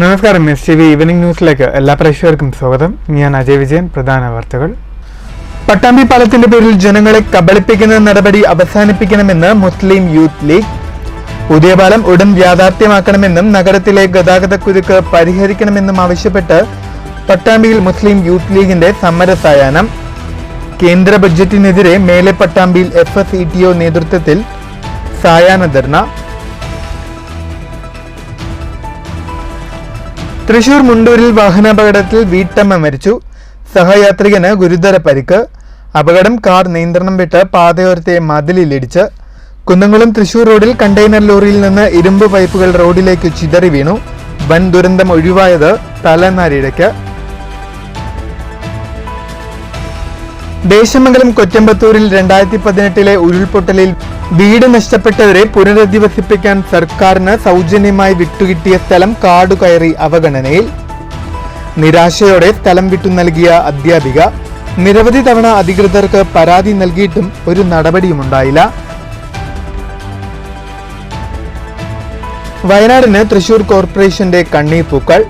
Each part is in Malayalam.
നമസ്കാരം. STV ഈവനിംഗ് ന്യൂസിലേക്ക് എല്ലാ പ്രേക്ഷകർക്കും സ്വാഗതം. ഞാൻ അജയ് വിജയൻ. പ്രധാന വാർത്തകൾ. പട്ടാമ്പി പാലത്തിന്റെ പേരിൽ ജനങ്ങളെ കബളിപ്പിക്കുന്ന നടപടി അവസാനിപ്പിക്കണമെന്ന് മുസ്ലിം യൂത്ത് ലീഗ്. പുതിയ പാലം ഉടൻ യാഥാർത്ഥ്യമാക്കണമെന്നും നഗരത്തിലെ ഗതാഗതക്കുരുക്ക് പരിഹരിക്കണമെന്നും ആവശ്യപ്പെട്ട് പട്ടാമ്പിയിൽ മുസ്ലിം യൂത്ത് ലീഗിന്റെ സമരസായാഹ്നം. കേന്ദ്ര ബഡ്ജറ്റിനെതിരെ മേലെ പട്ടാമ്പിയിൽ FSETO നേതൃത്വത്തിൽ സായാഹ്ന ധർണ. തൃശൂർ മുണ്ടൂരിൽ വാഹനാപകടത്തിൽ വീട്ടമ്മ മരിച്ചു. സഹയാത്രികന് ഗുരുതര പരിക്ക്. അപകടം കാർ നിയന്ത്രണം വിട്ട് പാതയോരത്തെ മതിലിലിടിച്ച്. കുന്നംകുളം തൃശൂർ റോഡിൽ കണ്ടെയ്നർ ലോറിയിൽ നിന്ന് ഇരുമ്പ് പൈപ്പുകൾ റോഡിലേക്ക് ചിതറി വീണു. വൻ ദുരന്തം ഒഴിവായത് തലനാരിഴയ്ക്ക്. ദേശമംഗലം കൊറ്റമ്പത്തൂരിൽ 2018 ഉരുൾപൊട്ടലിൽ വീട് നഷ്ടപ്പെട്ടവരെ പുനരധിവസിപ്പിക്കാൻ സർക്കാരിന് സൗജന്യമായി വിട്ടുകിട്ടിയ സ്ഥലം കാടുകയറി അവഗണനയിൽ. നിരാശയോടെ സ്ഥലം വിട്ടു നൽകിയ അധ്യാപിക. നിരവധി തവണ അധികൃതർക്ക് പരാതി നൽകിയിട്ടും ഒരു നടപടിയുമുണ്ടായില്ല. വയനാടിന് തൃശൂർ കോർപ്പറേഷന്റെ കണ്ണീർ പൂക്കൾ.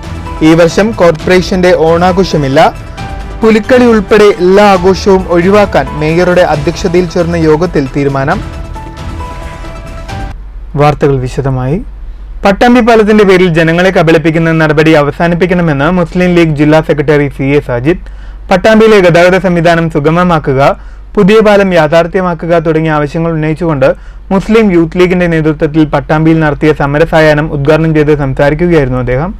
ഈ വർഷം കോർപ്പറേഷന്റെ ഓണാഘോഷമില്ല. പുലിക്കളി ഉൾപ്പെടെ എല്ലാ ആഘോഷവും ഒഴിവാക്കാൻ മേയറുടെ അധ്യക്ഷതയിൽ ചേർന്ന യോഗത്തിൽ തീരുമാനം. വാർത്തകൾ വിശദമായി. പട്ടാമ്പി പാലത്തിന്റെ പേരിൽ ജനങ്ങളെ കബളിപ്പിക്കുന്ന നടപടി അവസാനിപ്പിക്കണമെന്ന് മുസ്ലിം ലീഗ് ജില്ലാ സെക്രട്ടറി CA സാജിദ്. പട്ടാമ്പിയിലെ ഗതാഗത സംവിധാനം സുഗമമാക്കുക, പുതിയ പാലം യാഥാർത്ഥ്യമാക്കുക തുടങ്ങിയ ആവശ്യങ്ങൾ ഉന്നയിച്ചുകൊണ്ട് മുസ്ലിം യൂത്ത് ലീഗിന്റെ നേതൃത്വത്തിൽ പട്ടാമ്പിയിൽ നടത്തിയ സമരസായാഹ്നം ഉദ്ഘാടനം ചെയ്ത് സംസാരിക്കുകയായിരുന്നു അദ്ദേഹം.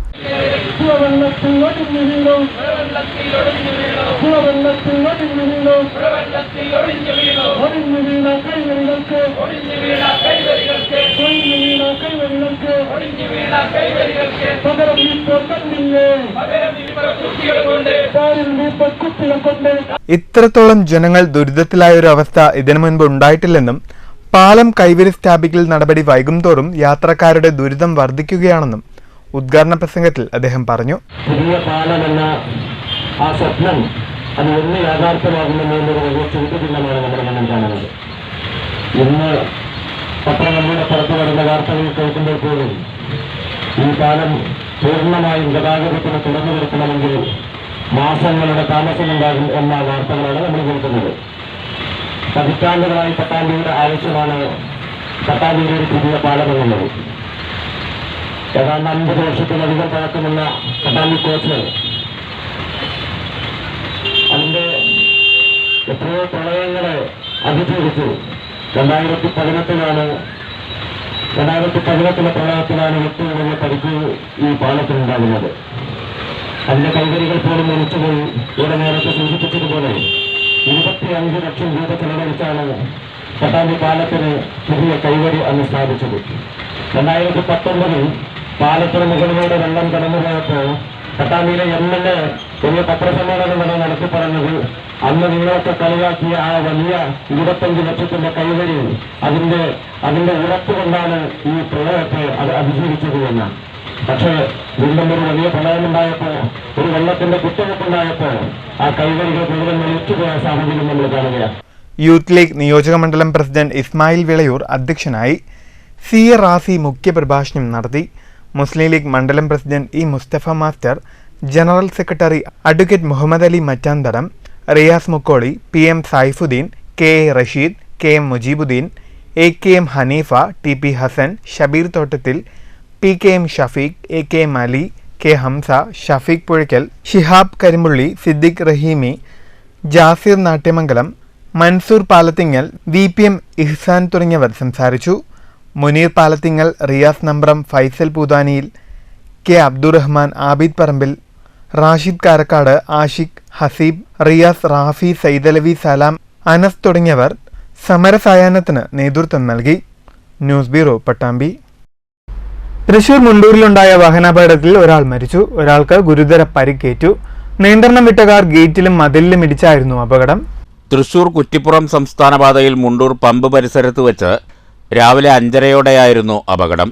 ഇത്രത്തോളം ജനങ്ങൾ ദുരിതത്തിലായ ഒരു അവസ്ഥ ഇതിനു മുൻപ് ഉണ്ടായിട്ടില്ലെന്നും പാലം കൈവരി സ്ഥാപിക്കൽ നടപടി വൈകും തോറും യാത്രക്കാരുടെ ദുരിതം വർദ്ധിക്കുകയാണെന്നും ഉദ്ഘാടന പ്രസംഗത്തിൽ അദ്ദേഹം പറഞ്ഞു. പുതിയ പാലമെന്ന ആ സ്വപ്നം അത് എന്ന് യാഥാർത്ഥ്യമാകുമെന്നൊരു വലിയ ചോദ്യചിഹ്നമാണ് നമ്മുടെ മുന്നിൽ കാണുന്നത്. ഇന്ന് പത്രങ്ങളുടെ പുറത്തു വരുന്ന വാർത്തകൾ കേൾക്കുമ്പോൾ പോലും ഈ പാലം പൂർണ്ണമായും ഗതാഗതത്തിന് തുറന്നു കൊടുക്കണമെങ്കിൽ മാസങ്ങളുടെ താമസമുണ്ടാകും എന്ന വാർത്തകളാണ് നമ്മൾ കേൾക്കുന്നത്. പതിറ്റാണ്ടുകളായി പട്ടാമ്പിയുടെ ആവശ്യമാണ് പട്ടാമ്പിയുടെ ഒരു പുതിയ പാലം എന്നുള്ളത്. ഏതാണ്ട് 50 വർഷത്തിലധികം പഴക്കമുള്ള പട്ടാമ്പി കോച്ച് അതിന്റെ എത്രയോ പ്രളയങ്ങളെ അതിജീവിച്ചു. 2018 പ്രളയത്തിലാണ് ഏറ്റവും വലിയ പരിക്ക് ഈ പാലത്തിനുണ്ടാകുന്നത്. അതിന്റെ കൈവരികൾ പോലും ഒലിച്ചുപോയി. ഇവിടെ നേരത്തെ സൂചിപ്പിച്ചതുപോലെ 25 ലക്ഷം രൂപ ചെലവഴിച്ചാണ് പട്ടാമ്പി പാലത്തിന് പുതിയ കൈവരി അന്ന് സ്ഥാപിച്ചത്. 2019 പാലത്തിന് മുകളിലൂടെ വെള്ളം കടന്നുപോയപ്പോൾ പട്ടാമ്പിയിലെ MLA വലിയ പത്രസമ്മേളനം തന്നെ നടത്തി പറഞ്ഞത് അന്ന് നിങ്ങളൊക്കെ കളിയാക്കിയ ആ വലിയ 25 ലക്ഷത്തിന്റെ കൈവരി അതിന്റെ ഉറപ്പ് കൊണ്ടാണ് ഈ പ്രളയത്തെ അത് അതിജീവിച്ചത് എന്ന്. പക്ഷേ വീണ്ടും ഒരു വലിയ പ്രളയമുണ്ടായപ്പോൾ, ഒരു വെള്ളത്തിന്റെ കുറ്റവെപ്പുണ്ടായപ്പോൾ ആ കൈവരികൾ മുഴുവൻ വലിച്ചുപോയ സാഹചര്യം നമ്മൾ കാണുകയാണ്. യൂത്ത് ലീഗ് നിയോജക മണ്ഡലം പ്രസിഡന്റ് ഇസ്മായിൽ വിളയൂർ അധ്യക്ഷനായി. CA റാസി മുഖ്യപ്രഭാഷണം നടത്തി. മുസ്ലിം ലീഗ് മണ്ഡലം president E Mustafa master, general secretary advocate Muhammad Ali Mattanthadam, Riyas Mukkoli, PM Saifuddin, KA Rasheed, KM Mujeebuddin, AKM Haneefa, TP Hasan, Shabeer Thottathil, PKM Shafeeq, AKM Ali, K Hamza, Shafeeq Puzhakkal, Shihab Karimpully, Siddique Rahimi, Jasir Natyamangalam, Mansoor Palathingal, VPM ഇഹ്സാൻ തുടങ്ങിയവർ സംസാരിച്ചു. മുനീർ പാലത്തിങ്ങൽ, റിയാസ് നമ്പ്രം, ഫൈസൽ പൂതാനിയിൽ, K അബ്ദുറഹ്മാൻ, ആബിദ് പറമ്പിൽ, റാഷിദ് കാരക്കാട്, ആഷിഖ്, ഹസീബ്, റിയാസ്, റാഫി, സൈദലവി, സലാം, അനസ് തുടങ്ങിയവർ സമരസായാഹ്നത്തിന് നേതൃത്വം നൽകി. News bureau, Pattambi. തൃശൂർ മുണ്ടൂരിലുണ്ടായ വാഹനാപകടത്തിൽ ഒരാൾ മരിച്ചു. ഒരാൾക്ക് ഗുരുതര പരിക്കേറ്റു. നിയന്ത്രണം വിട്ട കാർ ഗേറ്റിലും മതിലിലും ഇടിച്ചായിരുന്നു അപകടം. തൃശൂർ കുറ്റിപ്പുറം സംസ്ഥാന പാതയിൽ മുണ്ടൂർ പമ്പ് പരിസരത്ത് വെച്ച് രാവിലെ 5:30യോടെയായിരുന്നു അപകടം.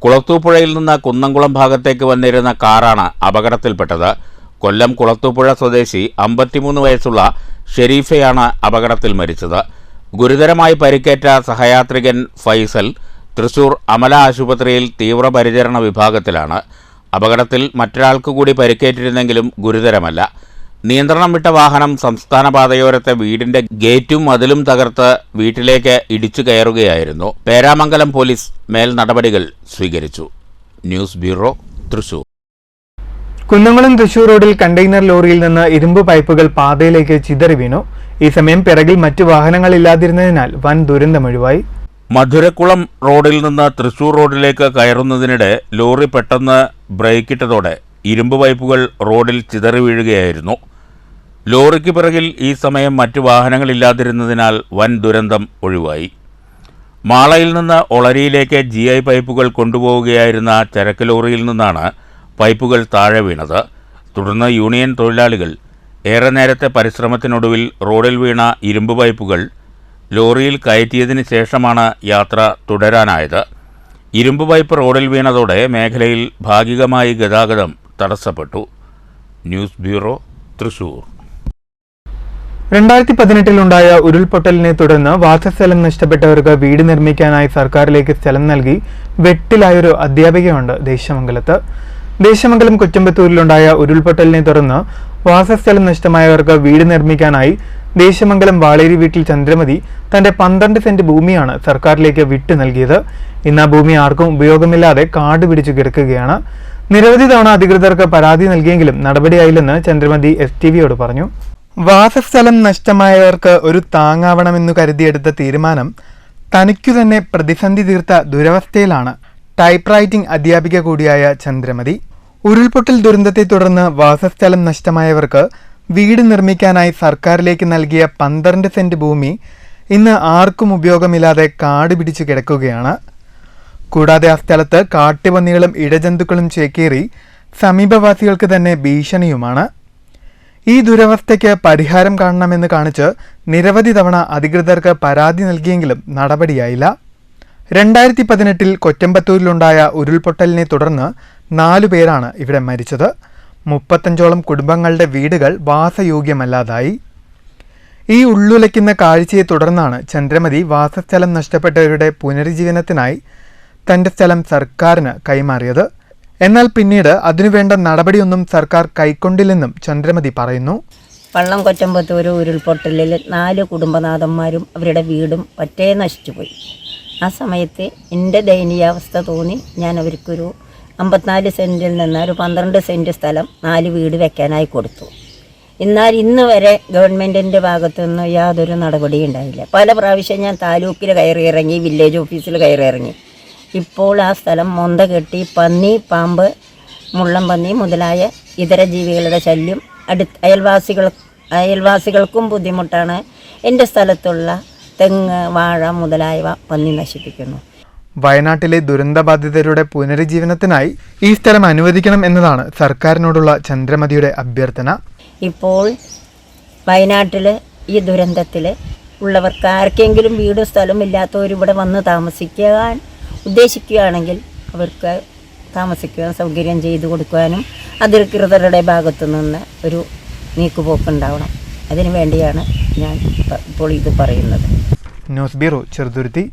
കുളത്തൂപ്പുഴയിൽ നിന്ന് കുന്നംകുളം ഭാഗത്തേക്ക് വന്നിരുന്ന കാറാണ് അപകടത്തിൽപ്പെട്ടത്. കൊല്ലം കുളത്തൂപ്പുഴ സ്വദേശി 53 വയസ്സുള്ള ഷെരീഫയാണ് അപകടത്തിൽ മരിച്ചത്. ഗുരുതരമായി പരിക്കേറ്റ സഹയാത്രികൻ ഫൈസൽ തൃശൂർ അമല ആശുപത്രിയിൽ തീവ്രപരിചരണ വിഭാഗത്തിലാണ്. അപകടത്തിൽ മറ്റൊരാൾക്ക് കൂടി പരിക്കേറ്റിരുന്നെങ്കിലും ഗുരുതരമല്ല. നിയന്ത്രണം വിട്ട വാഹനം സംസ്ഥാന പാതയോരത്തെ വീടിന്റെ ഗേറ്റും മതിലും തകർത്ത് വീട്ടിലേക്ക് ഇടിച്ചു കയറുകയായിരുന്നു. പേരാമംഗലം പോലീസ് മേൽ നടപടികൾ സ്വീകരിച്ചു. News bureau, Thrissur. കുന്നംകുളം തൃശൂർ റോഡിൽ കണ്ടെയ്നർ ലോറിയിൽ നിന്ന് ഇരുമ്പ് പൈപ്പുകൾ പാതയിലേക്ക് ചിതറി വീണു. ഈ സമയം പിറകിൽ മറ്റു വാഹനങ്ങളില്ലാതിരുന്നതിനാൽ വൻ ദുരന്തമൊഴിവായി. മധുരക്കുളം റോഡിൽ നിന്ന് തൃശൂർ റോഡിലേക്ക് കയറുന്നതിനിടെ ലോറി പെട്ടെന്ന് ബ്രേക്കിട്ടതോടെ ഇരുമ്പ് പൈപ്പുകൾ റോഡിൽ ചിതറി വീഴുകയായിരുന്നു. ലോറിക്ക് പിറകിൽ ഈ സമയം മറ്റു വാഹനങ്ങളില്ലാതിരുന്നതിനാൽ വൻ ദുരന്തം ഒഴിവായി. മാളയിൽ നിന്ന് ഒളരിയിലേക്ക് GI പൈപ്പുകൾ കൊണ്ടുപോവുകയായിരുന്ന ചരക്ക് ലോറിയിൽ നിന്നാണ് പൈപ്പുകൾ താഴെ വീണത്. തുടർന്ന് യൂണിയൻ തൊഴിലാളികൾ ഏറെ നേരത്തെ പരിശ്രമത്തിനൊടുവിൽ റോഡിൽ വീണ ഇരുമ്പ് പൈപ്പുകൾ ലോറിയിൽ കയറ്റിയതിന് ശേഷമാണ് യാത്ര തുടരാനായത്. ഇരുമ്പ് പൈപ്പ് റോഡിൽ വീണതോടെ മേഖലയിൽ ഭാഗികമായി ഗതാഗതം തടസ്സപ്പെട്ടു. News bureau, Thrissur. 2018 ഉരുൾപൊട്ടലിനെ തുടർന്ന് വാസസ്ഥലം നഷ്ടപ്പെട്ടവർക്ക് വീട് നിർമ്മിക്കാനായി സർക്കാരിലേക്ക് സ്ഥലം നൽകി വെട്ടിലായൊരു അധ്യാപികയുണ്ട് ദേശമംഗലത്ത്. ദേശമംഗലം കൊച്ചമ്പത്തൂരിലുണ്ടായ ഉരുൾപൊട്ടലിനെ തുടർന്ന് വാസസ്ഥലം നഷ്ടമായവർക്ക് വീട് നിർമ്മിക്കാനായി ദേശമംഗലം വാളേരി വീട്ടിൽ ചന്ദ്രമതി തന്റെ 12 സെന്റ് ഭൂമിയാണ് സർക്കാരിലേക്ക് വിട്ടു നൽകിയത്. ഇന്ന് ആ ഭൂമി ആർക്കും ഉപയോഗമില്ലാതെ കാട് പിടിച്ചു കിടക്കുകയാണ്. നിരവധി തവണ അധികൃതർക്ക് പരാതി നൽകിയെങ്കിലും നടപടിയായില്ലെന്ന് ചന്ദ്രമതി STVയോട് പറഞ്ഞു. വാസസ്ഥലം നഷ്ടമായവർക്ക് ഒരു താങ്ങാവണമെന്നു കരുതിയെടുത്ത തീരുമാനം തനിക്കു തന്നെ പ്രതിസന്ധി തീർത്ത ദുരവസ്ഥയിലാണ് ടൈപ്പ് റൈറ്റിംഗ് അധ്യാപിക കൂടിയായ ചന്ദ്രമതി. ഉരുൾപൊട്ടൽ ദുരന്തത്തെ തുടർന്ന് വാസസ്ഥലം നഷ്ടമായവർക്ക് വീട് നിർമ്മിക്കാനായി സർക്കാരിലേക്ക് നൽകിയ 12 സെന്റ് ഭൂമി ഇന്ന് ആർക്കും ഉപയോഗമില്ലാതെ കാട് പിടിച്ചു കിടക്കുകയാണ്. കൂടാതെ ആ സ്ഥലത്ത് കാട്ടുപന്നികളും ഇഴജന്തുക്കളും ചേക്കേറി സമീപവാസികൾക്ക് തന്നെ ഭീഷണിയുമാണ്. ഈ ദുരവസ്ഥയ്ക്ക് പരിഹാരം കാണണമെന്ന് കാണിച്ച് നിരവധി തവണ അധികൃതർക്ക് പരാതി നൽകിയെങ്കിലും നടപടിയായില്ല. 2018 കൊറ്റമ്പത്തൂരിലുണ്ടായ ഉരുൾപൊട്ടലിനെ തുടർന്ന് 4 പേരാണ് ഇവിടെ മരിച്ചത്. 35ഓളം കുടുംബങ്ങളുടെ വീടുകൾ വാസയോഗ്യമല്ലാതായി. ഈ ഉള്ളുലയ്ക്കുന്ന കാഴ്ചയെ തുടർന്നാണ് ചന്ദ്രമതി വാസസ്ഥലം നഷ്ടപ്പെട്ടവരുടെ പുനരുജ്ജീവനത്തിനായി തന്റെ സ്ഥലം സർക്കാരിന് കൈമാറിയത്. എന്നാൽ പിന്നീട് അതിനുവേണ്ട നടപടിയൊന്നും സർക്കാർ കൈക്കൊണ്ടില്ലെന്നും ചന്ദ്രമതി പറയുന്നു. വള്ളം കൊച്ചമ്പത്തൂർ ഉരുൾപൊട്ടലിൽ 4 കുടുംബനാഥന്മാരും അവരുടെ വീടും പറ്റേ നശിച്ചുപോയി. ആ സമയത്ത് എൻ്റെ ദയനീയാവസ്ഥ തോന്നി ഞാൻ അവർക്കൊരു 54 സെൻറ്റിൽ നിന്ന് ഒരു 12 സെൻറ്റ് സ്ഥലം 4 വീട് വെക്കാനായി കൊടുത്തു. എന്നാൽ ഇന്ന് വരെ ഗവൺമെൻറ്റിൻ്റെ ഭാഗത്തുനിന്ന് യാതൊരു നടപടിയും ഉണ്ടായില്ല. പല പ്രാവശ്യം ഞാൻ താലൂക്കിൽ കയറിയിറങ്ങി, വില്ലേജ് ഓഫീസിൽ കയറിയിറങ്ങി. ഇപ്പോൾ ആ സ്ഥലം മൊന്ത കെട്ടി പന്നി, പാമ്പ്, മുള്ളം പന്നി മുതലായ ഇതര ജീവികളുടെ ശല്യം അയൽവാസികൾക്കും ബുദ്ധിമുട്ടാണ്. എൻ്റെ സ്ഥലത്തുള്ള തെങ്ങ്, വാഴ മുതലായവ പന്നി നശിപ്പിക്കുന്നു. വയനാട്ടിലെ ദുരന്തബാധിതരുടെ പുനരുജ്ജീവനത്തിനായി ഈ സ്ഥലം അനുവദിക്കണം എന്നതാണ് സർക്കാരിനോടുള്ള ചന്ദ്രമതിയുടെ അഭ്യർത്ഥന. ഇപ്പോൾ വയനാട്ടിൽ ഈ ദുരന്തത്തിൽ ഉള്ളവർക്ക് ആർക്കെങ്കിലും വീടും സ്ഥലവും ഇല്ലാത്തവർ ഇവിടെ വന്ന് താമസിക്കാൻ ഉദ്ദേശിക്കുകയാണെങ്കിൽ അവർക്ക് താമസിക്കുവാൻ സൗകര്യം ചെയ്തു കൊടുക്കുവാനും അധികൃതരുടെ ഭാഗത്തു നിന്ന് ഒരു നീക്കുപോക്കുണ്ടാവണം. അതിനു വേണ്ടിയാണ് ഞാൻ ഇപ്പോൾ ഇത് പറയുന്നത്. News bureau, Cheruthuruthy.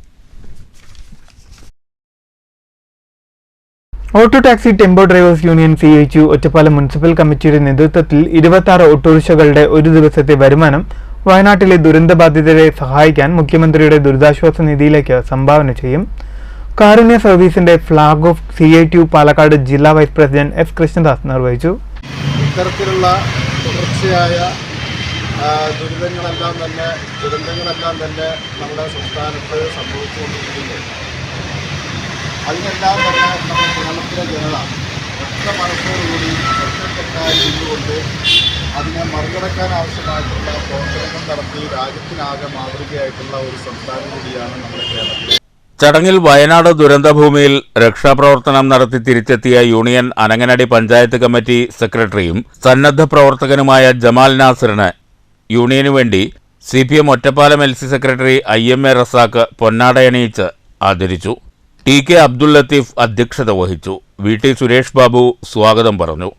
Auto taxi tempo drivers union CITU Ottapalam municipal കമ്മിറ്റിയുടെ നേതൃത്വത്തിൽ 26 ഓട്ടോറിക്ഷകളുടെ ഒരു ദിവസത്തെ വരുമാനം വയനാട്ടിലെ ദുരന്തബാധിതരെ സഹായിക്കാൻ മുഖ്യമന്ത്രിയുടെ ദുരിതാശ്വാസ നിധിയിലേക്ക് സംഭാവന ചെയ്യും. കാരുണ്യ സർവീസിന്റെ ഫ്ളാഗ് ഓഫ് CITU പാലക്കാട് ജില്ലാ വൈസ് പ്രസിഡന്റ് S കൃഷ്ണദാസ് നിർവഹിച്ചു. ഇത്തരത്തിലുള്ള തുടർച്ചയായ ദുരന്തങ്ങളെല്ലാം തന്നെ നമ്മുടെ സംസ്ഥാനത്ത് സംഭവിച്ചുകൊണ്ടിരിക്കുന്നു. അതിനെല്ലാം തന്നെ നമ്മുടെ കേരളത്തിലെ ജനത ഒറ്റ മനസ്സോടുകൂടി ഒറ്റക്കെട്ടായി നിന്നുകൊണ്ട് അതിനെ മറികടക്കാൻ ആവശ്യമായിട്ടുള്ള പ്രവർത്തനങ്ങൾ നടത്തി രാജ്യത്തിനാകെ മാതൃകയായിട്ടുള്ള ഒരു സംസ്ഥാനം കൂടിയാണ് നമ്മുടെ കേരളത്തിൽ. ചടങ്ങിൽ വയനാട് ദുരന്തഭൂമിയിൽ രക്ഷാപ്രവർത്തനം നടത്തി തിരിച്ചെത്തിയ യൂണിയൻ അനങ്ങനടി പഞ്ചായത്ത് കമ്മിറ്റി സെക്രട്ടറിയും സന്നദ്ധ പ്രവർത്തകനുമായ ജമാൽ നാസിറിന് യൂണിയനു വേണ്ടി CPM Ottapalam LC secretary IMA Razak പൊന്നാടയണിയിച്ച് ആദരിച്ചു. TK അബ്ദുൽ ലത്തീഫ് അധ്യക്ഷത വഹിച്ചു. VT സുരേഷ് ബാബു സ്വാഗതം പറഞ്ഞു.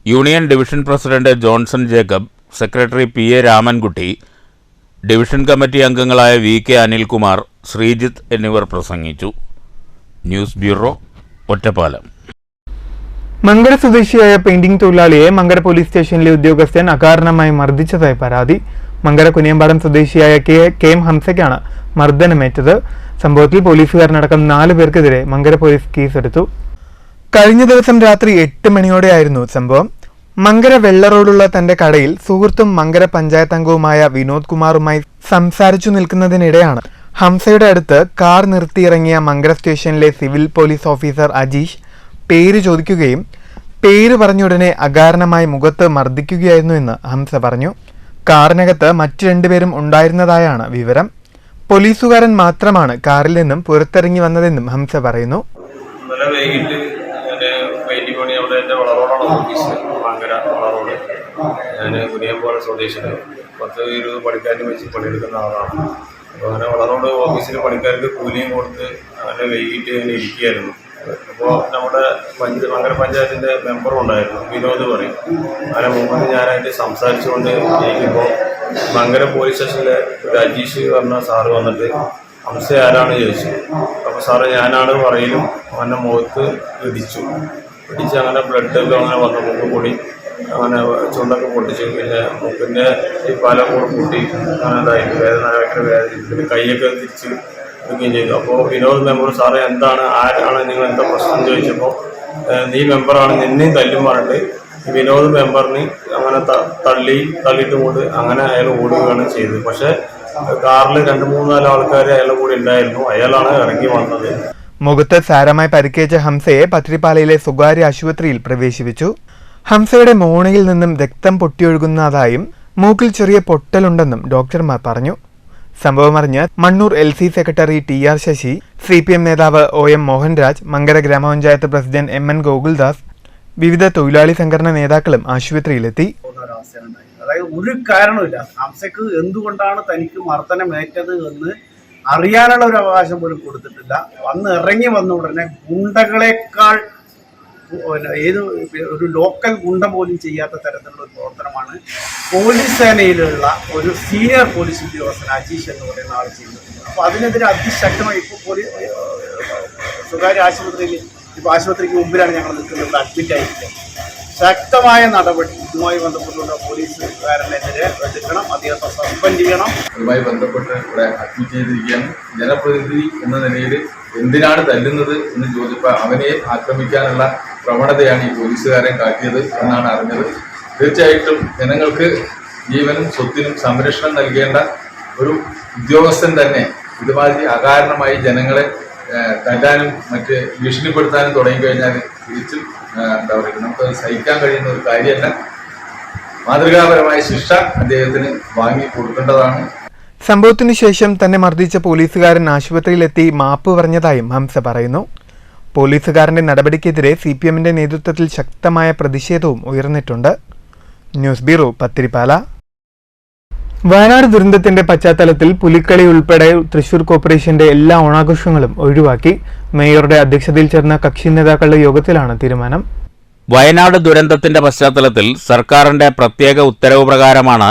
Union division president Johnson Jacob, secretary PA Ramankutty, division committee അംഗങ്ങളായ VK അനിൽകുമാർ, ശ്രീജിത്ത് എന്നിവർ പ്രസംഗിച്ചു. News bureau, Ottapalam. മങ്കര സ്വദേശിയായ പെയിന്റിംഗ് തൊഴിലാളിയെ മങ്കര പോലീസ് സ്റ്റേഷനിലെ ഉദ്യോഗസ്ഥൻ അകാരണമായി മർദ്ദിച്ചതായി പരാതി. മങ്കര കുനിയമ്പാടം സ്വദേശിയായ കെ എം ഹംസയ്ക്കാണ് മർദ്ദനമേറ്റത്. സംഭവത്തിൽ പോലീസുകാരനടക്കം 4 പേർക്കെതിരെ മങ്കര പോലീസ് കേസെടുത്തു. കഴിഞ്ഞ ദിവസം രാത്രി 8 മണിയോടെയായിരുന്നു സംഭവം. മങ്കര വെള്ള റോഡുള്ള തന്റെ കടയിൽ സുഹൃത്തും മങ്കര പഞ്ചായത്ത് അംഗവുമായ വിനോദ് കുമാറുമായി സംസാരിച്ചു നിൽക്കുന്നതിനിടെയാണ് ഹംസയുടെ അടുത്ത് കാർ നിർത്തിയിറങ്ങിയ മങ്കര സ്റ്റേഷനിലെ സിവിൽ പോലീസ് ഓഫീസർ അജീഷ് പേര് ചോദിക്കുകയും പേര് പറഞ്ഞുടനെ അകാരണമായി മുഖത്ത് മർദ്ദിക്കുകയായിരുന്നു എന്ന് ഹംസ പറഞ്ഞു. കാറിനകത്ത് മറ്റു 2 പേരും ഉണ്ടായിരുന്നതായാണ് വിവരം. പോലീസുകാരൻ മാത്രമാണ് കാറിൽ നിന്നും പുറത്തിറങ്ങി വന്നതെന്നും ഹംസ പറയുന്നു. ഇന്നലെ വൈകിട്ട് പെയിന്റിംഗ് പണി അവിടെ എൻ്റെ വളറോടാണ് ഓഫീസ്, മങ്കര വളറോഡ്. ഞാൻ കുനിയമ്പാടം സ്വദേശിയാണ്. 10-20 പണിക്കാരനെ വെച്ച് പണിയെടുക്കുന്ന ആളാണ്. അപ്പോൾ അങ്ങനെ വളറോഡ് ഓഫീസിൽ പണിക്കാർക്ക് കൂലിയും കൊടുത്ത് അങ്ങനെ വൈകിട്ട് ഇങ്ങനെ ഇരിക്കുകയായിരുന്നു. അപ്പോൾ നമ്മുടെ മങ്കര പഞ്ചായത്തിൻ്റെ മെമ്പറും ഉണ്ടായിരുന്നു, വിനോദ് പറയും. അങ്ങനെ മുമ്പ് ഞാനായിട്ട് സംസാരിച്ചുകൊണ്ട് ഇരിക്കുമ്പോൾ മങ്കര പോലീസ് സ്റ്റേഷനിലെ ഒരു അജീഷ് പറഞ്ഞ സാറ് വന്നിട്ട് ഹംസ ആരാണ് ചോദിച്ചു. അപ്പോൾ സാറ് ഞാനാണ് പറയലും അങ്ങനെ മുഖത്ത് ഇടിച്ച് അങ്ങനെ ബ്ലഡൊക്കെ അങ്ങനെ വന്ന് മൂക്ക് പൊടി അങ്ങനെ ചുണ്ടൊക്കെ പൊട്ടിച്ചു. പിന്നെ മൂക്കിൻ്റെ ഈ പാലം കൂടെ പൊട്ടി അങ്ങനെ ഇതായിട്ട് ഭയങ്കര വേദന. പിന്നെ കൈയൊക്കെ തിരിച്ച് എടുക്കുകയും ചെയ്തു. അപ്പോൾ വിനോദ് മെമ്പർ സാറേ എന്താണ്, ആരാണ്, നിങ്ങൾ എന്താ പ്രശ്നം ചോദിച്ചപ്പോൾ നീ മെമ്പറാണ്, നിന്നെയും തല്ലും പറഞ്ഞിട്ട് വിനോദ് മെമ്പറിന് അങ്ങനെ തള്ളിയിട്ട് കൊണ്ട് അങ്ങനെ അയാൾ ഓടുകയാണ് ചെയ്തത്. പക്ഷേ കാറിൽ 2-3-4 ആൾക്കാർ അയാളുടെ കൂടെ ഉണ്ടായിരുന്നു. അയാളാണ് ഇറങ്ങി വന്നത്. മുഖത്ത് സാരമായി പരിക്കേറ്റ ഹംസയെ പത്രിപ്പാലയിലെ സ്വകാര്യ ആശുപത്രിയിൽ പ്രവേശിപ്പിച്ചു. ഹംസയുടെ മോണയിൽ നിന്നും രക്തം പൊട്ടിയൊഴുകുന്നതായും മൂക്കിൽ ചെറിയ പൊട്ടലുണ്ടെന്നും ഡോക്ടർമാർ പറഞ്ഞു. സംഭവമറിഞ്ഞ് Mannur LC secretary TR Sasi, CPM നേതാവ് OM മോഹൻരാജ്, മങ്കര ഗ്രാമപഞ്ചായത്ത് പ്രസിഡന്റ് MN ഗോകുൽദാസ്, വിവിധ തൊഴിലാളി സംഘടനാ നേതാക്കളും ആശുപത്രിയിലെത്തി. അതായത് ഒരു കാരണമില്ല, ഹംസയ്ക്ക് എന്തുകൊണ്ടാണ് തനിക്ക് മർദ്ദനമേറ്റത് എന്ന് അറിയാനുള്ള ഒരു അവകാശം പോലും കൊടുത്തിട്ടില്ല. ഇറങ്ങി വന്ന ഉടനെ ഗുണ്ടകളെക്കാൾ ഏത് ഒരു ലോക്കൽ ഗുണ്ട പോലും ചെയ്യാത്ത തരത്തിലുള്ള ഒരു പ്രവർത്തനമാണ് പോലീസ് സേനയിലുള്ള ഒരു സീനിയർ പോലീസ് ഉദ്യോഗസ്ഥൻ അജീഷ് എന്ന് പറയുന്ന ആൾ ചെയ്യുന്നത്. അപ്പോൾ അതിനെതിരെ അതിശക്തമായി ഇപ്പോൾ സ്വകാര്യ ആശുപത്രിക്ക് മുമ്പിലാണ് ഞങ്ങൾ നിൽക്കുന്നത്, അഡ്മിറ്റ് ആയിരിക്കുന്നത്. ശക്തമായ നടപടി ഇതുമായി ബന്ധപ്പെട്ടുള്ള പോലീസുകാരനെതിരെ എടുക്കണം, അദ്ദേഹത്തെ സസ്പെൻഡ് ചെയ്യണം. അതുമായി ബന്ധപ്പെട്ട് ഇവിടെ അഡ്മിറ്റ് ചെയ്തിരിക്കുകയാണ്. ജനപ്രതിനിധി എന്ന നിലയിൽ എന്തിനാണ് തല്ലുന്നത് എന്ന് ചോദിച്ചപ്പോൾ അവനെ ആക്രമിക്കാനുള്ള പ്രവണതയാണ് ഈ പോലീസുകാരൻ കാട്ടിയത് എന്നാണ് അറിഞ്ഞത്. തീർച്ചയായിട്ടും ജനങ്ങൾക്ക് ജീവനും സ്വത്തിനും സംരക്ഷണം നൽകേണ്ട ഒരു ഉദ്യോഗസ്ഥൻ തന്നെ ഇതുമാതിരി അകാരണമായി ജനങ്ങളെ തല്ലാനും മറ്റ് ഭീഷണിപ്പെടുത്താനും തുടങ്ങിക്കഴിഞ്ഞാൽ തിരിച്ചും എന്താ പറയുക, നമുക്കത് സഹിക്കാൻ കഴിയുന്ന ഒരു കാര്യമല്ല. മാതൃകാപരമായ ശിക്ഷ അദ്ദേഹത്തിന് വാങ്ങി കൊടുക്കേണ്ടതാണ്. സംഭവത്തിനു ശേഷം തന്നെ മർദ്ദിച്ച പോലീസുകാരൻ ആശുപത്രിയിലെത്തി മാപ്പ് പറഞ്ഞതായും ഹംസ പറയുന്നു. പോലീസുകാരന്റെ നടപടിക്കെതിരെ CPMന്റെ നേതൃത്വത്തിൽ ശക്തമായ പ്രതിഷേധവും ഉയർന്നിട്ടുണ്ട്. News bureau, Pathiripala. വയനാട് ദുരന്തത്തിന്റെ പശ്ചാത്തലത്തിൽ പുലിക്കളി ഉൾപ്പെടെ തൃശൂർ കോർപ്പറേഷന്റെ എല്ലാ ഓണാഘോഷങ്ങളും ഒഴിവാക്കി. മേയറുടെ അധ്യക്ഷതയിൽ ചേർന്ന കക്ഷി നേതാക്കളുടെ യോഗത്തിലാണ് തീരുമാനം. വയനാട് ദുരന്തത്തിന്റെ പശ്ചാത്തലത്തിൽ സർക്കാരിന്റെ പ്രത്യേക ഉത്തരവ് പ്രകാരമാണ്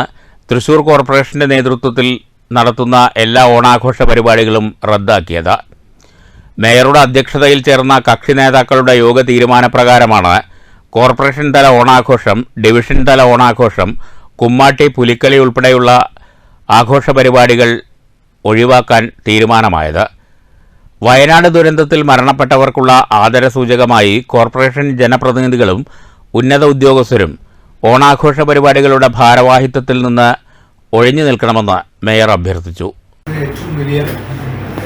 തൃശൂർ കോർപ്പറേഷന്റെ നേതൃത്വത്തിൽ നടത്തുന്ന എല്ലാ ഓണാഘോഷ പരിപാടികളും റദ്ദാക്കിയത്. മേയറുടെ അധ്യക്ഷതയിൽ ചേർന്ന കക്ഷി നേതാക്കളുടെ യോഗ തീരുമാനപ്രകാരമാണ് കോർപ്പറേഷൻ തല ഓണാഘോഷം, ഡിവിഷൻ തല ഓണാഘോഷം, കുമ്മാട്ടി, പുലിക്കളി ഉൾപ്പെടെയുള്ള ആഘോഷ പരിപാടികൾ ഒഴിവാക്കാൻ തീരുമാനമായത്. വയനാട് ദുരന്തത്തിൽ മരണപ്പെട്ടവർക്കുള്ള ആദരസൂചകമായി കോർപ്പറേഷൻ ജനപ്രതിനിധികളും ഉന്നത ഉദ്യോഗസ്ഥരും ഓണാഘോഷ പരിപാടികളുടെ ഭാരവാഹിത്വത്തിൽ നിന്ന് ഒഴിഞ്ഞു നിൽക്കണമെന്ന് മേയർ അഭ്യർത്ഥിച്ചു. ഏറ്റവും വലിയ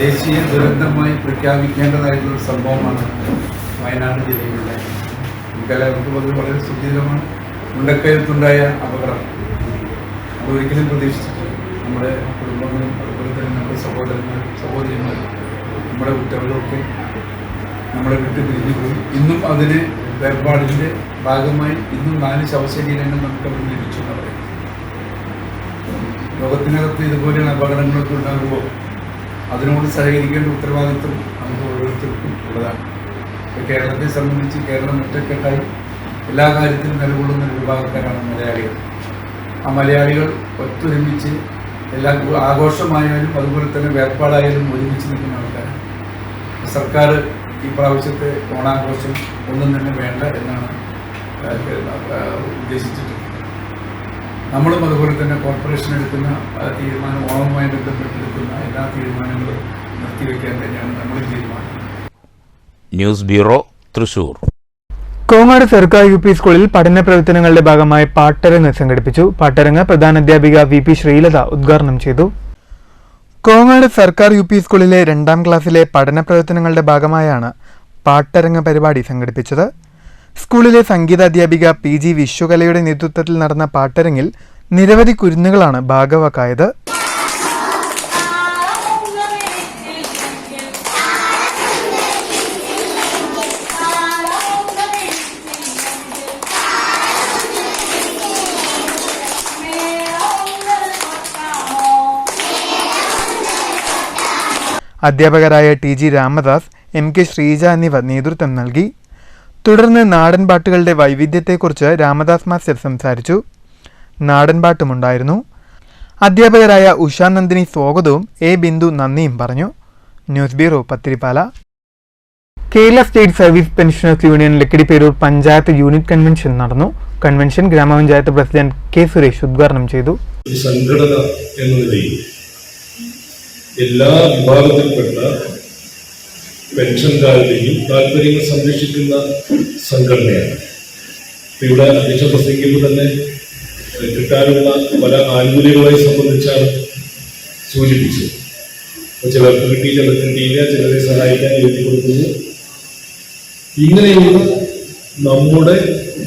ദേശീയ ദുരന്തമായി പ്രഖ്യാപിക്കേണ്ടതായിട്ടുള്ള സംഭവമാണ് വയനാട് ജില്ലയിലെ. നമുക്കെല്ലാവർക്കും അത് വളരെ സുദീർഘമാണ്. മുണ്ടക്കയത്തുണ്ടായ അപകടം അതൊരിക്കലും പ്രതീക്ഷിച്ചിട്ടില്ല. നമ്മുടെ കുടുംബങ്ങളും അതുപോലെ തന്നെ നമ്മുടെ സഹോദരന്മാരും നമ്മുടെ കുട്ടികളൊക്കെ നമ്മളെ വിട്ട് പിരിഞ്ഞു പോയി. ഇന്നും അതിന് വേർപാടിൻ്റെ ഭാഗമായി ഇന്നും 4 ശവശരീരങ്ങൾ നമുക്ക് അവിടെ ലഭിച്ചു എന്ന് പറയും. ലോകത്തിനകത്ത് ഇതുപോലെയുള്ള അപകടങ്ങളൊക്കെ ഉണ്ടാകുമ്പോൾ അതിനോട് സഹകരിക്കേണ്ട ഉത്തരവാദിത്വം നമുക്ക് ഓരോരുത്തർക്കും ഉള്ളതാണ്. ഇപ്പോൾ കേരളത്തെ സംബന്ധിച്ച് കേരളം ഒറ്റക്കെട്ടായി എല്ലാ കാര്യത്തിലും നിലകൊള്ളുന്ന ഒരു വിഭാഗക്കാരാണ് മലയാളികൾ. ആ മലയാളികൾ ഒത്തൊരുമിച്ച് എല്ലാ ആഘോഷമായാലും അതുപോലെ തന്നെ വേർപാടായാലും ഒരുമിച്ച് നിൽക്കുന്ന ആൾക്കാരാണ്. സർക്കാർ ഈ പ്രാവശ്യത്തെ ഓണാഘോഷം ഒന്നും തന്നെ വേണ്ട എന്നാണ് ഉദ്ദേശിച്ചിട്ടുള്ളത്. നമ്മളും അതുപോലെ തന്നെ കോർപ്പറേഷൻ എടുക്കുന്ന തീരുമാനം, ഓണവുമായി ബന്ധപ്പെട്ടെടുക്കുന്ന എല്ലാ തീരുമാനങ്ങളും നിർത്തിവെക്കാൻ തന്നെയാണ് നമ്മളും തീരുമാനം. News bureau, Thrissur. കോങ്ങാട് സർക്കാർ UP സ്കൂളിൽ പഠന പ്രവർത്തനങ്ങളുടെ ഭാഗമായി പാട്ടരങ്ങ് സംഘടിപ്പിച്ചു. പാട്ടരങ്ങ് പ്രധാനാധ്യാപിക VP ശ്രീലത ഉദ്ഘാടനം ചെയ്തു. കോങ്ങാട് സർക്കാർ UP സ്കൂളിലെ 2ാം ക്ലാസ്സിലെ പഠന പ്രവർത്തനങ്ങളുടെ ഭാഗമായാണ് പാട്ടരങ്ങ് പരിപാടി സംഘടിപ്പിച്ചത്. സ്കൂളിലെ സംഗീതാധ്യാപിക PG വിശ്വകലയുടെ നേതൃത്വത്തിൽ നടന്ന പാട്ടരങ്ങിൽ നിരവധി കുരുന്നുകളാണ് ഭാഗവാക്കായത്. അധ്യാപകരായ TG രാമദാസ്, MK ശ്രീജ എന്നിവർ നേതൃത്വം നൽകി. തുടർന്ന് നാടൻ പാട്ടുകളുടെ വൈവിധ്യത്തെക്കുറിച്ച് രാമദാസ് മാസ്റ്റർ സംസാരിച്ചു. നാടൻ പാട്ടുമുണ്ടായിരുന്നു. അധ്യാപകരായ ഉഷാ നന്ദിനി സ്വാഗതവും A ബിന്ദു നന്ദിയും പറഞ്ഞു. News bureau, Pathirippala. Kerala state service pensioners union Lakkidiperur panchayat unit convention നടന്നു. കൺവെൻഷൻ ഗ്രാമപഞ്ചായത്ത് പ്രസിഡന്റ് K സുരേഷ് ഉദ്ഘാടനം ചെയ്തു. സംഘടന എന്ന നിലയിൽ എല്ലാ വിഭാഗത്തിൽപ്പെട്ട പെൻഷൻകാരുടെയും താല്പര്യങ്ങൾ സംരക്ഷിക്കുന്ന സംഘടനയാണ്. ഇവിടെ അധ്യക്ഷൻ പ്രസംഗിക്കുമ്പോൾ തന്നെ കിട്ടാനുള്ള പല ആനുകൂല്യങ്ങളെ സംബന്ധിച്ചാണ് സൂചിപ്പിച്ചത്. ചിലർക്ക് കിട്ടി, ചിലർക്ക് കിട്ടിയില്ല, ചിലരെ സഹായിക്കാൻ എഴുതി കൊടുക്കുന്നു. ഇങ്ങനെയുള്ള നമ്മുടെ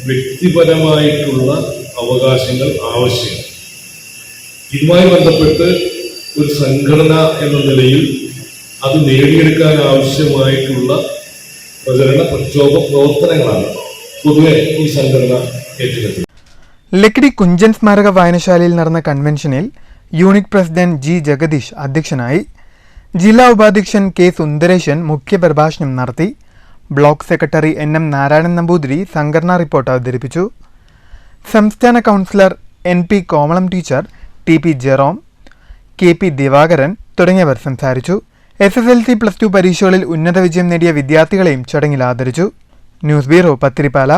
വ്യക്തിപരമായിട്ടുള്ള അവകാശങ്ങൾ ആവശ്യമാണ്. ഇതുമായി ബന്ധപ്പെട്ട് ഒരു സംഘടന എന്ന നിലയിൽ അത് നേടിയെടുക്കാൻ ആവശ്യമായിട്ടുള്ള പ്രചരണ പ്രക്ഷോഭ പ്രവർത്തനങ്ങളാണ് പൊതുവെ ഈ സംഘടന ഏറ്റെടുത്തത്. ലക്കിടി കുഞ്ചൻ സ്മാരക വായനശാലയിൽ നടന്ന കൺവെൻഷനിൽ യൂണിറ്റ് പ്രസിഡന്റ് G ജഗദീഷ് അധ്യക്ഷനായി. ജില്ലാ ഉപാധ്യക്ഷൻ K സുന്ദരേശൻ മുഖ്യപ്രഭാഷണം നടത്തി. Block secretary NM Narayanan Namboothiri സംഘടനാ റിപ്പോർട്ട് അവതരിപ്പിച്ചു. സംസ്ഥാന councillor NP Komalam teacher, TP Jerome, KP Divakaran തുടങ്ങിയവർ സംസാരിച്ചു. SSLC+2 പരീക്ഷകളിൽ ഉന്നത വിജയം നേടിയ വിദ്യാർത്ഥികളെയും ചടങ്ങിൽ ആദരിച്ചു. News bureau, Pathirippala.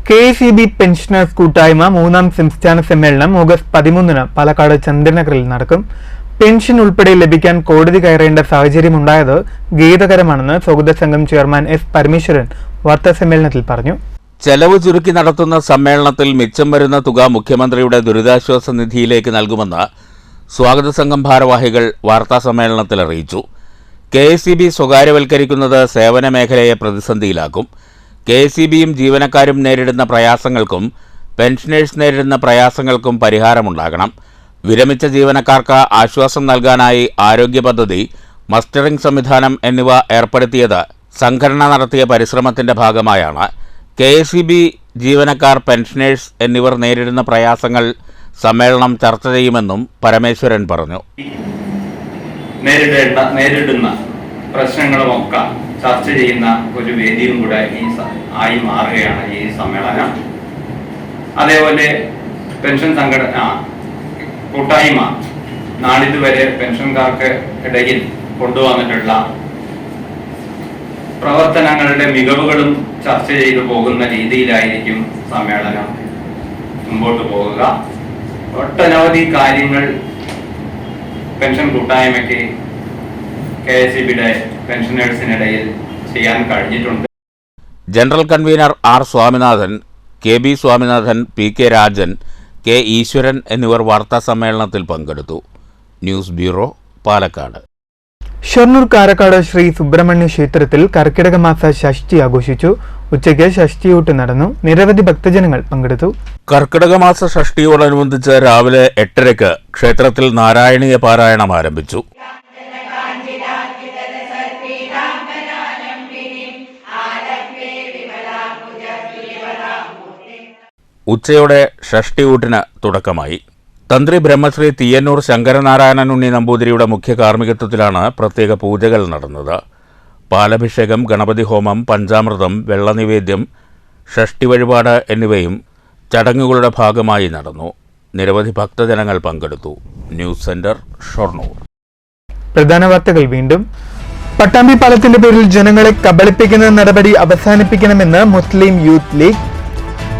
KSEB pensioners കൂട്ടായ്മ 3ാം സംസ്ഥാന സമ്മേളനം ഓഗസ്റ്റ് 13 പാലക്കാട് ചന്ദ്രനഗറിൽ നടക്കും. പെൻഷൻ ഉൾപ്പെടെ ലഭിക്കാൻ കോടതി കയറേണ്ട സാഹചര്യമുണ്ടായത് ഖേദകരമാണെന്ന് സ്വാഗത സംഘം ചെയർമാൻ S പരമേശ്വരൻ വാർത്താസമ്മേളനത്തിൽ പറഞ്ഞു. ചെലവ് ചുരുക്കി നടത്തുന്ന സമ്മേളനത്തിൽ മിച്ചം വരുന്ന തുക മുഖ്യമന്ത്രിയുടെ ദുരിതാശ്വാസ നിധിയിലേക്ക് നൽകുമെന്ന് സ്വാഗത സംഘം ഭാരവാഹികൾ വാർത്താസമ്മേളനത്തിൽ അറിയിച്ചു. KSEB സ്വകാര്യവൽക്കരിക്കുന്നത് സേവന മേഖലയെ പ്രതിസന്ധിയിലാക്കും. KSEBയും ജീവനക്കാരും നേരിടുന്ന പ്രയാസങ്ങൾക്കും പെൻഷനേഴ്സ് നേരിടുന്ന പ്രയാസങ്ങൾക്കും പരിഹാരമുണ്ടാകണം. വിരമിച്ച ജീവനക്കാർക്ക് ആശ്വാസം നൽകാനായി ആരോഗ്യ പദ്ധതി, മസ്റ്ററിംഗ് സംവിധാനം എന്നിവ ഏർപ്പെടുത്തിയത് സംഘടന നടത്തിയ പരിശ്രമത്തിന്റെ ഭാഗമായാണ്. KSEB ജീവനക്കാർ, പെൻഷനേഴ്സ് എന്നിവർ നേരിടുന്ന പ്രയാസങ്ങൾ സമ്മേളനം ചർച്ച ചെയ്യുമെന്നും പരമേശ്വരൻ പറഞ്ഞു. നേരിടുന്ന പ്രശ്നങ്ങളുമൊക്കെ ചർച്ച ചെയ്യുന്ന ഒരു വേദിയും കൂടെ ആയി മാറുകയാണ് ഈ സമ്മേളനം. അതേപോലെ പെൻഷൻ സംഘടന കൂട്ടായ്മ നാളിതുവരെ പെൻഷൻകാർക്ക് ഇടയിൽ കൊണ്ടുവന്നിട്ടുള്ള പ്രവർത്തനങ്ങളുടെ മികവുകളും ചർച്ച ചെയ്തു പോകുന്ന രീതിയിലായിരിക്കും സമ്മേളനം മുമ്പോട്ട് പോകുക. ഒട്ടനവധി കാര്യങ്ങൾ പെൻഷൻ കൂട്ടായ്മയ്ക്ക് KSEBയുടെ പെൻഷനേഴ്സിനിടയിൽ ചെയ്യാൻ കഴിഞ്ഞിട്ടുണ്ട്. General convener R Swaminathan, KB Swaminathan, PK Rajan, K Eswaran എന്നിവർ വാർത്താസമ്മേളനത്തിൽ പങ്കെടുത്തു. News bureau, Palakkad. ഷൊർണൂർ കാരക്കാട് ശ്രീ സുബ്രഹ്മണ്യ ക്ഷേത്രത്തിൽ കർക്കിടക മാസ ഷഷ്ഠി ആഘോഷിച്ചു. ഉച്ചയ്ക്ക് ഷഷ്ഠിയൂട്ട് നടന്നു. നിരവധി ഭക്തജനങ്ങൾ പങ്കെടുത്തു. കർക്കിടക മാസ ഷഷ്ഠിയോടനുബന്ധിച്ച് രാവിലെ 8:30 ക്ഷേത്രത്തിൽ നാരായണീയ പാരായണം ആരംഭിച്ചു. ഉച്ചയോടെ ഷഷ്ഠിയൂട്ടിന് തുടക്കമായി. തന്ത്രി ബ്രഹ്മശ്രീ തീയന്നൂർ ശങ്കരനാരായണൻ ഉണ്ണി നമ്പൂതിരിയുടെ മുഖ്യ കാർമ്മികത്വത്തിലാണ് പ്രത്യേക പൂജകൾ നടന്നത്. പാലഭിഷേകം, ഗണപതി ഹോമം, പഞ്ചാമൃതം, വെള്ളനിവേദ്യം, ഷഷ്ഠി വഴിപാട് എന്നിവയും ചടങ്ങുകളുടെ ഭാഗമായി നടന്നു. നിരവധി ഭക്തജനങ്ങൾ പങ്കെടുത്തു. News centre, Shoranur. പ്രധാന വാർത്തകൾ വീണ്ടും. പട്ടാമ്പി പാലത്തിന്റെ പേരിൽ ജനങ്ങളെ കബളിപ്പിക്കുന്ന നടപടി അവസാനിപ്പിക്കണമെന്ന് മുസ്ലിം യൂത്ത് ലീഗ്.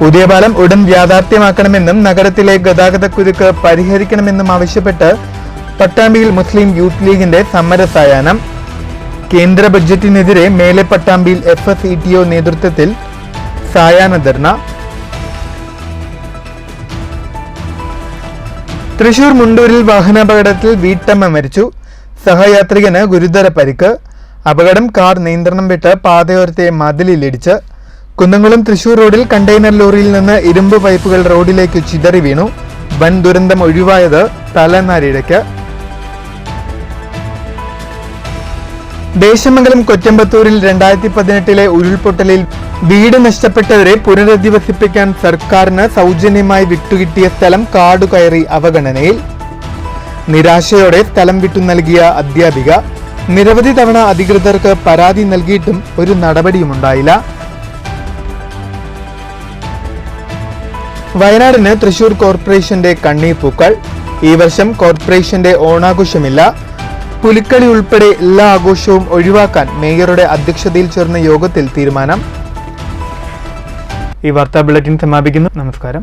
പുതിയ പാലം ഉടൻ യാഥാർത്ഥ്യമാക്കണമെന്നും നഗരത്തിലെ ഗതാഗതക്കുരുക്ക് പരിഹരിക്കണമെന്നും ആവശ്യപ്പെട്ട് പട്ടാമ്പിയിൽ മുസ്ലിം യൂത്ത് ലീഗിന്റെ സമരസായാഹ്നം. കേന്ദ്ര ബഡ്ജറ്റിനെതിരെ മേലെ പട്ടാമ്പിയിൽ FSETO നേതൃത്വത്തിൽ സായാഹ്ന ധർണ. തൃശൂർ മുണ്ടൂരിൽ വാഹനാപകടത്തിൽ വീട്ടമ്മ മരിച്ചു. സഹയാത്രികന് ഗുരുതര പരിക്ക്. അപകടം കാർ നിയന്ത്രണം വിട്ട് പാതയോരത്തെ മതിലിലിടിച്ച്. കുന്നംകുളം തൃശൂർ റോഡിൽ കണ്ടെയ്നർ ലോറിയിൽ നിന്ന് ഇരുമ്പ് പൈപ്പുകൾ റോഡിലേക്ക് ചിതറി വീണു. വൻ ദുരന്തം ഒഴിവായത് തലനാരിഴയ്ക്ക്. ദേശമംഗലം കൊറ്റമ്പത്തൂരിൽ 2018 ഉരുൾപൊട്ടലിൽ വീട് നഷ്ടപ്പെട്ടവരെ പുനരധിവസിപ്പിക്കാൻ സർക്കാരിന് സൗജന്യമായി വിട്ടുകിട്ടിയ സ്ഥലം കാടുകയറി അവഗണനയിൽ. നിരാശയോടെ സ്ഥലം വിട്ടു നൽകിയ അധ്യാപിക. നിരവധി തവണ അധികൃതർക്ക് പരാതി നൽകിയിട്ടും ഒരു നടപടിയുമുണ്ടായില്ല. വയനാടിന് തൃശൂർ കോർപ്പറേഷന്റെ കണ്ണീർ പൂക്കൾ. ഈ വർഷം കോർപ്പറേഷന്റെ ഓണാഘോഷമില്ല. പുലിക്കളി ഉൾപ്പെടെ എല്ലാ ആഘോഷവും ഒഴിവാക്കാൻ മേയറുടെ അധ്യക്ഷതയിൽ ചേർന്ന യോഗത്തിൽ തീരുമാനം. ഈ വാർത്താ ബുള്ളറ്റിൻ സമാപിക്കുന്നു. നമസ്കാരം.